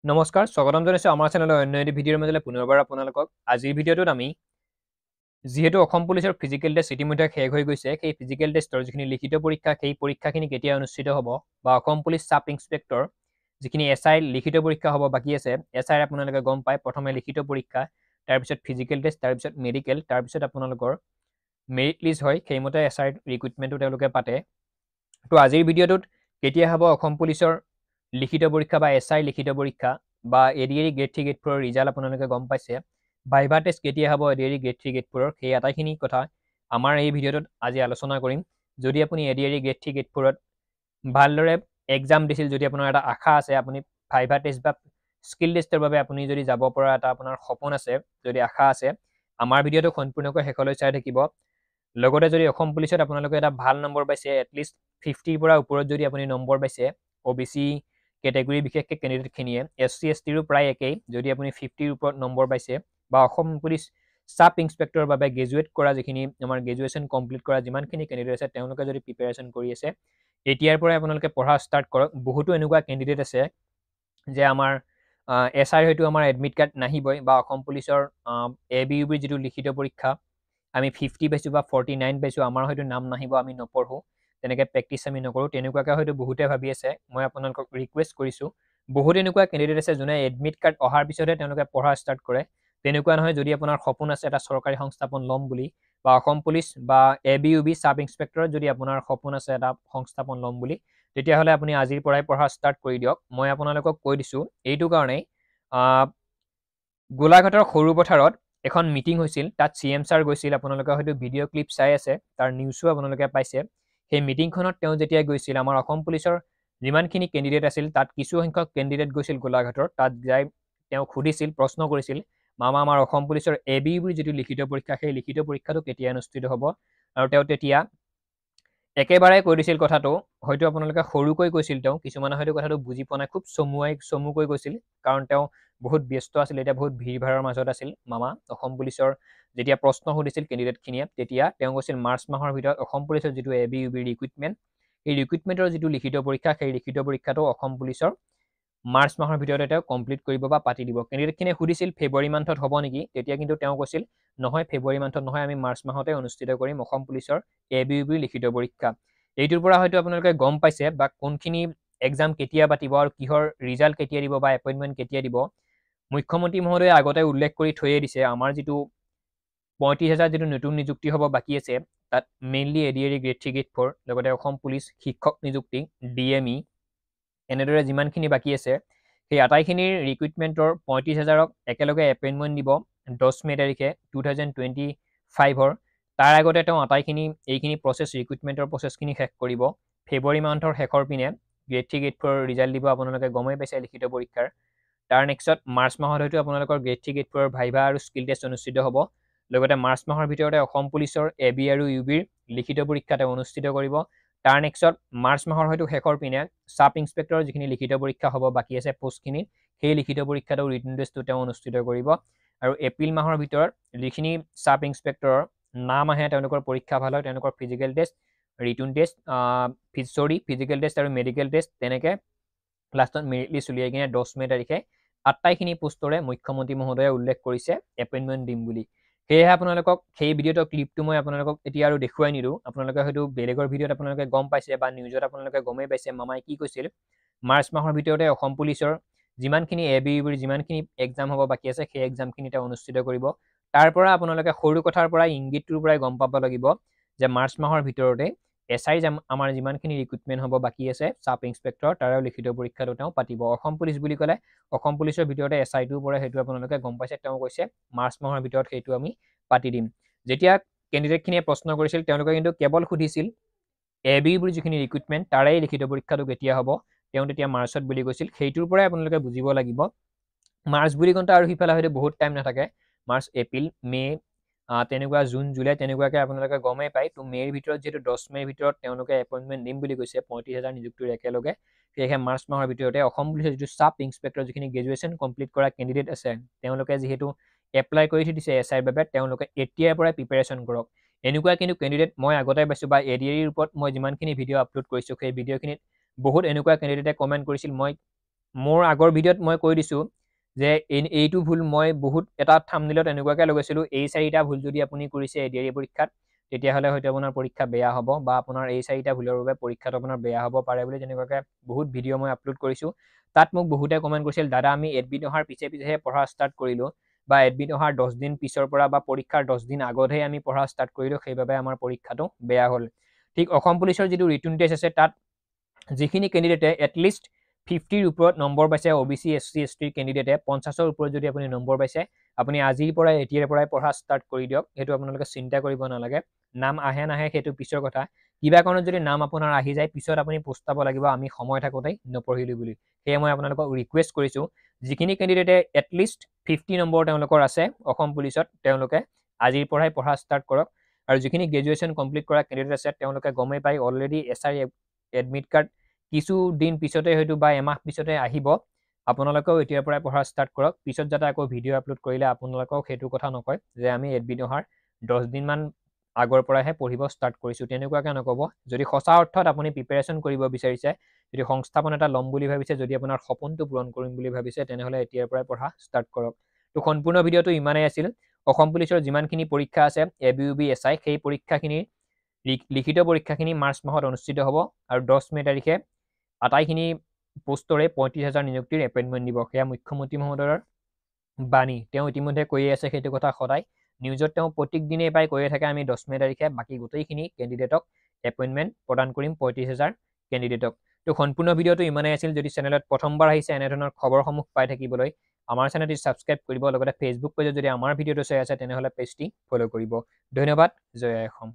নমস্কাৰ স্বাগতম জনাইছো আমাৰ চেনেলৰ অন্য এটি ভিডিঅ'ৰ মাজলৈ পুনৰবাৰ আপোনালোকক আজিৰ ভিডিঅ'টোত আমি যেহেতু অসম পুলিচৰ ফিজিকেল টেষ্ট ইতিমধ্যে শেষ হৈ গৈছে সেই ফিজিকেল টেষ্টৰ যিখিনি লিখিত পৰীক্ষা সেই পৰীক্ষাখিনি কেতিয়া অনুষ্ঠিত হ'ব বা অসম পুলিচ সাব ইন্সপেক্টৰ যিখিনি এসআই লিখিত পৰীক্ষা হ'ব বাকি আছে এসআই আপোনালোকে গম পায় প্ৰথমে লিখিত পৰীক্ষা তাৰ পিছত ফিজিকেল টেষ্ট তাৰ পিছত মেডিকেল তাৰ পিছত আপোনালোকৰ মেৰিট লিষ্ট হয় সেইমতে এসআই ৰিক্ৰুটমেণ্টটো তেওঁলোকে পাতে তো আজিৰ ভিডিঅ'টোত কেতিয়া হ'ব অসম পুলিচৰ লিখিত পৰীক্ষা বা এসআই লিখিত পৰীক্ষা বা এডিএৰি গ্ৰেড 3 গ্ৰেড 4 ৰ ৰিজাল্ট আপোনালোকে গম পাইছে ভাইভা টেষ্ট কেতিয়া হ'ব এডিএৰি গ্ৰেড 3 গ্ৰেড 4 ৰ সেই আটাইখিনি কথা আমাৰ এই ভিডিঅ'টোত আজি আলোচনা কৰিম যদি আপুনি এডিএৰি গ্ৰেড 3 গ্ৰেড 4 ত ভালদৰে এক্সাম দিছিল যদি আপোনাৰ এটা আশা আছে আপুনি ভাইভা টেষ্ট বা স্কিল টেষ্টৰ বাবে আপুনি যদি যাব পৰা এটা আপোনাৰ সপোন আছে যদি আশা আছে আমাৰ ভিডিঅ'টো সম্পূৰ্ণকৈ শেষলৈ চাই থাকিব লগতে যদি অসম পুলিচত আপোনালোকে এটা ভাল নম্বৰ পাইছে এটলিষ্ট 50 ৰ পৰা ওপৰত যদি আপুনি নম্বৰ পাইছে ওবিসি কেটেগৰী বিশেষকৈ কেণ্ডিডেটখিনিয়ে এছচি এছটিৰো প্ৰায় একেই যদি আপুনি 50 ৰ ওপৰত নম্বৰ পাইছে বা অসম পুলিচ সাব ইন্সপেক্টৰৰ বাবে গ্ৰেজুৱেট কৰা যিখিনি আমাৰ গ্ৰেজুৱেশ্যন কমপ্লিট কৰা যিমানখিনি কেণ্ডিডেট আছে তেওঁলোকে যদি প্ৰিপেৰেশ্যন কৰি আছে এতিয়াৰ পৰাই আপোনালোকে পঢ়া ষ্টাৰ্ট কৰক বহুতো এনেকুৱা কেণ্ডিডেট আছে যে আমাৰ এছআই হয়তো আমাৰ এডমিট কাৰ্ড নাহিবই বা অসম পুলিচৰ এবিইউবিৰ যিটো লিখিত পৰীক্ষা আমি 50 পাইছোঁ বা 49 পাইছোঁ আমাৰ হয়তো নাম নাহিব আমি নপঢ়োঁ তেনেকৈ প্ৰেক্টিছ আমি নকৰোঁ তেনেকুৱাকৈ হয়তো বহুতে ভাবি আছে মই আপোনালোকক ৰিকুৱেষ্ট কৰিছোঁ বহুত এনেকুৱা কেণ্ডিডেট আছে যোনে এডমিট কাৰ্ড অহাৰ পিছতহে তেওঁলোকে পঢ়া ষ্টাৰ্ট কৰে তেনেকুৱা নহয় যদি আপোনাৰ সপোন আছে এটা চৰকাৰী সংস্থাপন ল'ম বুলি বা অসম পুলিচ বা এবিইউবি সাব ইন্সপেক্টৰত যদি আপোনাৰ সপোন আছে এটা সংস্থাপন ল'ম বুলি তেতিয়াহ'লে আপুনি আজিৰ পৰাই পঢ়া ষ্টাৰ্ট কৰি দিয়ক মই আপোনালোকক কৈ দিছোঁ এইটো কাৰণেই গোলাঘাটৰ সৰু পথাৰত এখন মিটিং হৈছিল তাত চিএম ছাৰ গৈছিল আপোনালোকে হয়তো ভিডিঅ' ক্লিপ চাই আছে তাৰ নিউজো আপোনালোকে পাইছে সেই মিটিংখনত তেওঁ যেতিয়া গৈছিল আমাৰ অসম পুলিচৰ যিমানখিনি কেণ্ডিডেট আছিল তাত কিছু সংখ্যক কেণ্ডিডেট গৈছিল গোলাঘাটৰ তাত যাই তেওঁ সুধিছিল প্ৰশ্ন কৰিছিল মামা আমাৰ অসম পুলিচৰ এবিইউবিৰ যিটো লিখিত পৰীক্ষা সেই লিখিত পৰীক্ষাটো কেতিয়া অনুষ্ঠিত হ'ব আৰু তেওঁ তেতিয়া একেবাৰে কৈ দিছিল কথাটো হয়তো আপোনালোকে সৰুকৈ কৈছিল তেওঁ কিছুমানে হয়তো কথাটো বুজি পোৱা নাই খুব চমুকৈ কৈছিল কাৰণ তেওঁ বহুত ব্যস্ত আছিল এতিয়া বহুত ভিৰ ভাৰৰ মাজত আছিল মামা অসম পুলিচৰ যেতিয়া প্ৰশ্ন সুধিছিল কেণ্ডিডেটখিনিয়ে তেতিয়া তেওঁ কৈছিল মাৰ্চ মাহৰ ভিতৰত অসম পুলিচৰ যিটো এবিইউবি ৰিক্ৰুটমেণ্ট এই ৰিক্ৰুটমেণ্টৰ যিটো লিখিত পৰীক্ষা সেই লিখিত পৰীক্ষাটো অসম পুলিচৰ মাৰ্চ মাহৰ ভিতৰতে তেওঁ কমপ্লিট কৰিব বা পাতি দিব কেণ্ডিডেটখিনিয়ে সুধিছিল ফেব্ৰুৱাৰী মান্থত হ'ব নেকি তেতিয়া কিন্তু তেওঁ কৈছিল নহয় ফেব্ৰুৱাৰী মান্থত নহয় আমি মাৰ্চ মাহতে অনুষ্ঠিত কৰিম অসম পুলিচৰ এবিইউবিৰ লিখিত পৰীক্ষা এইটোৰ পৰা হয়তো আপোনালোকে গম পাইছে বা কোনখিনি এক্সাম কেতিয়া পাতিব আৰু কিহৰ ৰিজাল্ট কেতিয়া দিব বা এপইণ্টমেণ্ট কেতিয়া দিব মুখ্যমন্ত্ৰী মহোদয়ে আগতে উল্লেখ কৰি থৈয়ে দিছে আমাৰ যিটো 35,000 যিটো নতুন নিযুক্তি হ'ব বাকী আছে তাত মেইনলি এডিএৰি গ্ৰেড 3 গ্ৰেড 4 লগতে অসম পুলিচ শিক্ষক নিযুক্তি ডিএমই এনেদৰে যিমানখিনি বাকী আছে সেই আটাইখিনিৰ ৰিক্ৰুটমেণ্টৰ 35,000ক একেলগে এপইণ্টমেণ্ট দিব 10 মে তাৰিখে 2025ৰ তাৰ আগতে তেওঁ আটাইখিনি এইখিনি প্ৰচেছ ৰিক্ৰুটমেণ্টৰ প্ৰচেছখিনি শেষ কৰিব ফেব্ৰুৱাৰী মান্থৰ শেষৰ পিনে গ্ৰেড 3 গ্ৰেড 4 ৰিজাল্ট দিব আপোনালোকে গমেই পাইছে লিখিত পৰীক্ষাৰ তাৰ নেক্সট মাৰ্চ মাহত হয়তো আপোনালোকৰ গ্ৰেড 3 গ্ৰেড 4 ৰ ভাইভা আৰু স্কিল টেষ্ট অনুষ্ঠিত হ'ব লগতে মাৰ্চ মাহৰ ভিতৰতে অসম পুলিচৰ এবি আৰু ইউবিৰ লিখিত পৰীক্ষা তেওঁ অনুষ্ঠিত কৰিব তাৰ নেক্সট মাৰ্চ মাহৰ হয়তো শেষৰ পিনে সাব ইন্সপেক্টৰৰ যিখিনি লিখিত পৰীক্ষা হ'ব বাকী আছে পোষ্টখিনি সেই লিখিত পৰীক্ষাটো ৰিটেন টেষ্টটো তেওঁ অনুষ্ঠিত কৰিব আৰু এপ্ৰিল মাহৰ ভিতৰত যিখিনি সাব ইন্সপেক্টৰৰ নাম আহে তেওঁলোকৰ পৰীক্ষা ভাল হয় তেওঁলোকৰ physical test written test physical test আৰু মেডিকেল টেষ্ট তেনেকৈ লাষ্টত মেৰিট লিষ্ট উলিয়াই কিনে 10 মে তাৰিখে আটাইখিনি পোষ্টৰে মুখ্যমন্ত্ৰী মহোদয়ে উল্লেখ কৰিছে এপইণ্টমেণ্ট দিম বুলি সেয়েহে আপোনালোকক সেই ভিডিঅ'টোৰ ক্লিপটো মই আপোনালোকক এতিয়া আৰু দেখুৱাই নিদিওঁ আপোনালোকে হয়তো বেলেগৰ ভিডিঅ'ত আপোনালোকে গম পাইছে বা নিউজত আপোনালোকে গমেই পাইছে মামাই কি কৈছিল মাৰ্চ মাহৰ ভিতৰতে অসম পুলিচৰ যিমানখিনি এবিইউবিৰ যিমানখিনি এক্সাম হ'ব বাকী আছে সেই এক্সামখিনি তেওঁ অনুষ্ঠিত কৰিব তাৰ পৰা আপোনালোকে সৰু কথাৰ পৰাই ইংগিতটোৰ পৰাই গম পাব লাগিব যে মাৰ্চ মাহৰ ভিতৰতে এছআই আমাৰ যিমানখিনি ৰিক্ৰুটমেণ্ট হ'ব বাকী আছে সাব ইন্সপেক্টৰ তাৰে লিখিত পৰীক্ষাটো তেওঁ পাতিব অসম পুলিচ বুলি ক'লে অসম পুলিচৰ ভিতৰতে এছআইটোৰ পৰা সেইটো আপোনালোকে গম পাইছে তেওঁ কৈছে মাৰ্চ মাহৰ ভিতৰত সেইটো আমি পাতি দিম যেতিয়া কেণ্ডিডেটখিনিয়ে প্ৰশ্ন কৰিছিল তেওঁলোকে কিন্তু কেৱল সুধিছিল এবিইউবিৰ যিখিনি ৰিক্ৰুটমেণ্ট তাৰে লিখিত পৰীক্ষাটো কেতিয়া হ'ব তেওঁ তেতিয়া মাৰ্চত বুলি কৈছিল সেইটোৰ পৰাই আপোনালোকে বুজিব লাগিব মাৰ্চ বুলি কওঁতে আৰু সিফালে হয়তো বহুত টাইম নাথাকে মাৰ্চ এপ্ৰিল মে তেনেকুৱা জুন জুলাই তেনেকুৱাকৈ আপোনালোকে গমেই পায় তো মে'ৰ ভিতৰত যিহেতু 10 মে'ৰ ভিতৰত তেওঁলোকে এপইণ্টমেণ্ট দিম বুলি কৈছে 35,000 নিযুক্তিৰ একেলগে সেয়েহে মাৰ্চ মাহৰ ভিতৰতে অসম পুলিচৰ যিটো সাব ইন্সপেক্টৰ যিখিনি গ্ৰেজুৱেশ্যন কমপ্লিট কৰা কেণ্ডিডেট আছে তেওঁলোকে যিহেতু এপ্লাই কৰি থৈ দিছে এছআইৰ বাবে তেওঁলোকে এতিয়াৰ পৰাই প্ৰিপেৰেশ্যন কৰক এনেকুৱা কিন্তু কেণ্ডিডেট মই আগতে পাইছোঁ বা এডিএৰিৰ ওপৰত মই যিমানখিনি ভিডিঅ' আপলোড কৰিছোঁ সেই ভিডিঅ'খিনিত বহুত এনেকুৱা কেণ্ডিডেটে কমেণ্ট কৰিছিল মই মোৰ আগৰ ভিডিঅ'ত মই কৈ দিছোঁ যে এইটো ভুল মই বহুত এটা থাম্বনেইলত এনেকুৱাকৈ লগাইছিলোঁ, এই 4টা ভুল যদি আপুনি কৰিছে এডিআৰই পৰীক্ষাত তেতিয়াহ'লে হয়তো আপোনাৰ পৰীক্ষা বেয়া হ'ব বা আপোনাৰ এই 4টা ভুলৰ বাবে পৰীক্ষাটো আপোনাৰ বেয়া হ'ব পাৰে বুলি তেনেকুৱাকৈ বহুত ভিডিঅ' মই আপলোড কৰিছোঁ। তাত মোক বহুতে কমেণ্ট কৰিছিল, দাদা আমি এডমিট অহাৰ পিছেহে পঢ়া ষ্টাৰ্ট কৰিলোঁ বা এডমিট অহাৰ 10 দিন পিছৰ পৰা বা পৰীক্ষাৰ 10 দিন আগতহে আমি পঢ়া ষ্টাৰ্ট কৰিলোঁ, সেইবাবে আমাৰ পৰীক্ষাটো বেয়া হ'ল। ঠিক অসম পুলিচৰ যিটো ৰিটেন টেষ্ট আছে তাত যিখিনি কেণ্ডিডেটে এটলিষ্ট 50ৰ ওপৰত নম্বৰ পাইছে, OBC SC ST কেণ্ডিডেটে 50ৰ ওপৰত যদি আপুনি নম্বৰ পাইছে, আপুনি আজিৰ পৰাই এতিয়াৰ পৰাই পঢ়া ষ্টাৰ্ট কৰি দিয়ক। সেইটো আপোনালোকে চিন্তা কৰিব নালাগে। নাম আহে নাহে সেইটো পিছৰ কথা। কিবা কাৰণত যদি নাম আপোনাৰ আহি যায়, পিছত আপুনি পস্তাব লাগিব আমি সময় থাকোঁতেই নপঢ়িলোঁ বুলি। সেয়ে মই আপোনালোকক ৰিকুৱেষ্ট কৰিছোঁ, যিখিনি কেণ্ডিডেটে এটলিষ্ট 50 নম্বৰ তেওঁলোকৰ আছে অসম পুলিচত, তেওঁলোকে আজিৰ পৰাই পঢ়া ষ্টাৰ্ট কৰক। আৰু যিখিনি গ্ৰেজুৱেশ্যন কমপ্লিট কৰা কেণ্ডিডেট আছে তেওঁলোকে গমেই পাই অলৰেডি SRE এডমিট কাৰ্ড কিছু দিন পিছতে হয়তো বা এমাহ পিছতে আহিব। আপোনালোকেও এতিয়াৰ পৰাই পঢ়া ষ্টাৰ্ট কৰক। পিছত যাতে আকৌ ভিডিঅ' আপলোড কৰিলে আপোনালোকক সেইটো কথা নকয় যে আমি এডমিট অহাৰ 10 দিনমান আগৰ পৰাহে পঢ়িব ষ্টাৰ্ট কৰিছোঁ, তেনেকুৱাকৈ নক'ব। যদি সঁচা অৰ্থত আপুনি প্ৰিপেৰেশ্যন কৰিব বিচাৰিছে, যদি সংস্থাপন এটা ল'ম বুলি ভাবিছে, যদি আপোনাৰ সপোনটো পূৰণ কৰিম বুলি ভাবিছে, তেনেহ'লে এতিয়াৰ পৰাই পঢ়া ষ্টাৰ্ট কৰক। তো সম্পূৰ্ণ ভিডিঅ'টো ইমানেই আছিল। অসম পুলিচৰ যিমানখিনি পৰীক্ষা আছে ABUB SI, সেই পৰীক্ষাখিনিৰ লিখিত পৰীক্ষাখিনি মাৰ্চ মাহত অনুষ্ঠিত হ'ব আৰু 10 মে' তাৰিখে আটাইখিনি পোষ্টৰে 35,000 নিযুক্তিৰ এপইণ্টমেণ্ট দিব। সেয়া মুখ্যমন্ত্ৰী মহোদয়ৰ বাণী। তেওঁ ইতিমধ্যে কৈয়ে আছে সেইটো কথা সদায় নিউজত তেওঁ প্ৰত্যেক দিনেই প্ৰায় কৈয়ে থাকে আমি 10 মে' তাৰিখে বাকী গোটেইখিনি কেণ্ডিডেটক এপইণ্টমেণ্ট প্ৰদান কৰিম 35,000 কেণ্ডিডেটক। তো সম্পূৰ্ণ ভিডিঅ'টো ইমানেই আছিল। যদি চেনেলত প্ৰথমবাৰ আহিছে এনেধৰণৰ খবৰসমূহ পাই থাকিবলৈ আমাৰ চেনেলটি ছাবস্ক্ৰাইব কৰিব, লগতে ফেচবুক পেজত যদি আমাৰ ভিডিঅ'টো চাই আছে তেনেহ'লে পেজটি ফ'ল' কৰিব। ধন্যবাদ। জয় আই অসম।